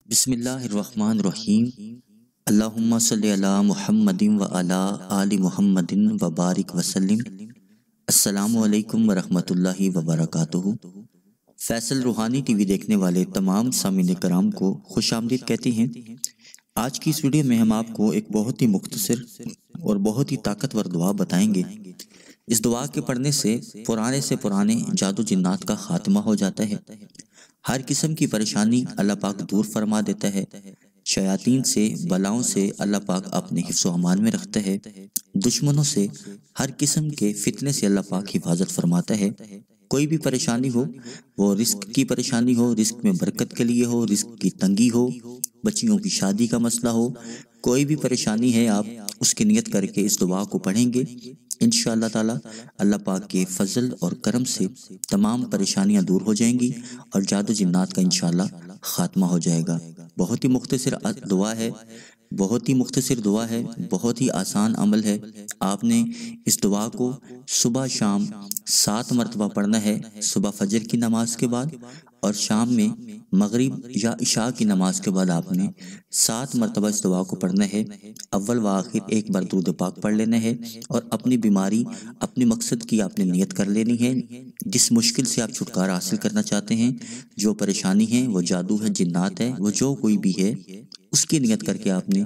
بسم اللہ الرحمن الرحیم۔ اللہم صلی علی محمد و علی آل محمد و بارک وسلم۔ السلام علیکم ورحمۃ اللہ وبرکاتہ۔ فیصل روحانی ٹی وی دیکھنے والے تمام سامعین کرام کو خوش آمدید کہتے ہیں۔ آج کی اس ویڈیو میں ہم آپ کو ایک بہت ہی مختصر اور بہت ہی طاقتور دعا بتائیں گے۔ اس دعا کے پڑھنے سے پرانے جادو جنات کا خاتمہ ہو جاتا ہے۔ ہر قسم کی پریشانی اللہ پاک دور فرما دیتا ہے۔ شیاطین سے، بلاؤں سے اللہ پاک اپنے حفظ و امان میں رکھتا ہے۔ دشمنوں سے، ہر قسم کے فتنے سے اللہ پاک حفاظت فرماتا ہے۔ کوئی بھی پریشانی ہو، وہ رزق کی پریشانی ہو، رزق میں برکت کے لیے ہو، رزق کی تنگی ہو، بچیوں کی شادی کا مسئلہ ہو، کوئی بھی پریشانی ہے، آپ اس کی نیت کر کے اس دعا کو پڑھیں گے، انشاءاللہ تعالی اللہ پاک کے فضل اور کرم سے تمام پریشانیاں دور ہو جائیں گی اور جادو جنات کا انشاءاللہ خاتمہ ہو جائے گا۔ بہت ہی مختصر دعا ہے، بہت ہی آسان عمل ہے۔ آپ نے اس دعا کو صبح شام 7 مرتبہ پڑھنا ہے، صبح فجر کی نماز کے بعد اور شام میں مغرب یا عشاء کی نماز کے بعد آپ نے 7 مرتبہ اس دعا کو پڑھنا ہے۔ اول و آخر ایک بار درود پاک پڑھ لینا ہے اور اپنی بیماری، اپنے مقصد کی آپ نے نیت کر لینی ہے۔ جس مشکل سے آپ چھٹکارا حاصل کرنا چاہتے ہیں، جو پریشانی ہے، وہ جادو ہے، جنات ہے، وہ جو کوئی بھی ہے، اس کی نیت کر کے آپ نے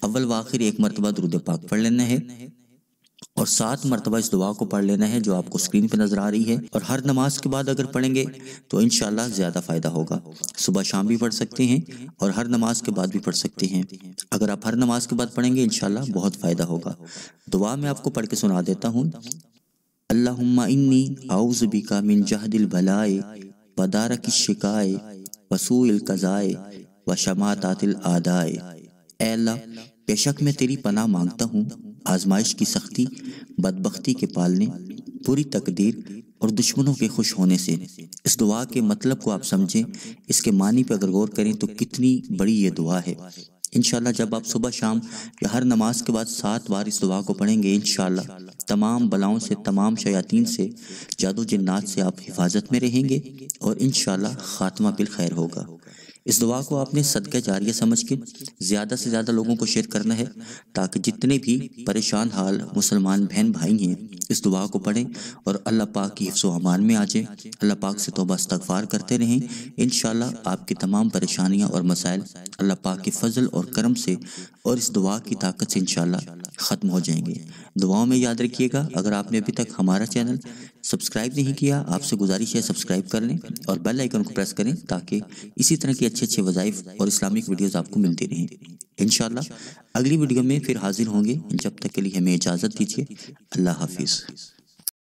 اول و آخر ایک مرتبہ درود پاک پڑھ لینا ہے اور 7 مرتبہ اس دعا کو پڑھ لینا ہے جو آپ کو اسکرین پہ نظر آ رہی ہے۔ اور ہر نماز کے بعد اگر پڑھیں گے تو انشاءاللہ زیادہ فائدہ ہوگا۔ صبح شام بھی پڑھ سکتے ہیں اور ہر نماز کے بعد بھی پڑھ سکتے ہیں۔ اگر آپ ہر نماز کے بعد پڑھیں گے انشاءاللہ بہت فائدہ ہوگا۔ دعا میں آپ کو پڑھ کے سنا دیتا ہوں۔ اللہم انی اعوذ بک من جہد البلاء و دارک الشقاء و سوء القضاء و شماتات الاعداء۔ اے اللہ، بے شک میں تیری پناہ مانگتا ہوں آزمائش کی سختی، بدبختی کے پالنے، بری تقدیر اور دشمنوں کے خوش ہونے سے۔ اس دعا کے مطلب کو آپ سمجھیں، اس کے معنی پہ اگر غور کریں تو کتنی بڑی یہ دعا ہے۔ انشاءاللہ جب آپ صبح شام یا ہر نماز کے بعد 7 بار اس دعا کو پڑھیں گے، انشاءاللہ تمام بلاؤں سے، تمام شیاطین سے، جادو جنات سے آپ حفاظت میں رہیں گے اور انشاءاللہ خاتمہ بالخیر ہوگا۔ اس دعا کو آپ نے صدقہ جاریہ سمجھ کے زیادہ سے زیادہ لوگوں کو شیئر کرنا ہے تاکہ جتنے بھی پریشان حال مسلمان بہن بھائی ہیں اس دعا کو پڑھیں اور اللہ پاک کی حفظ و امان میں آ جائیں، اللہ پاک سے توبہ استغفار کرتے رہیں۔ انشاءاللہ آپ کی تمام پریشانیاں اور مسائل اللہ پاک کے فضل اور کرم سے اور اس دعا کی طاقت سے انشاءاللہ ختم ہو جائیں گے۔ دعاؤں میں یاد رکھیے گا، اگر آپ نے ابھی تک ہمارا چینل سبسکرائب نہیں کیا، آپ سے گزارش ہے سبسکرائب کر لیں اور بیل آئیکن کو پریس کریں تاکہ اسی طرح کی اچھے وظائف اور اسلامک ویڈیوز آپ کو ملتی رہیں۔ انشاءاللہ اگلی ویڈیو میں پھر حاضر ہوں گے، جب تک کے لیے ہمیں اجازت دیجیے۔ اللہ حافظ۔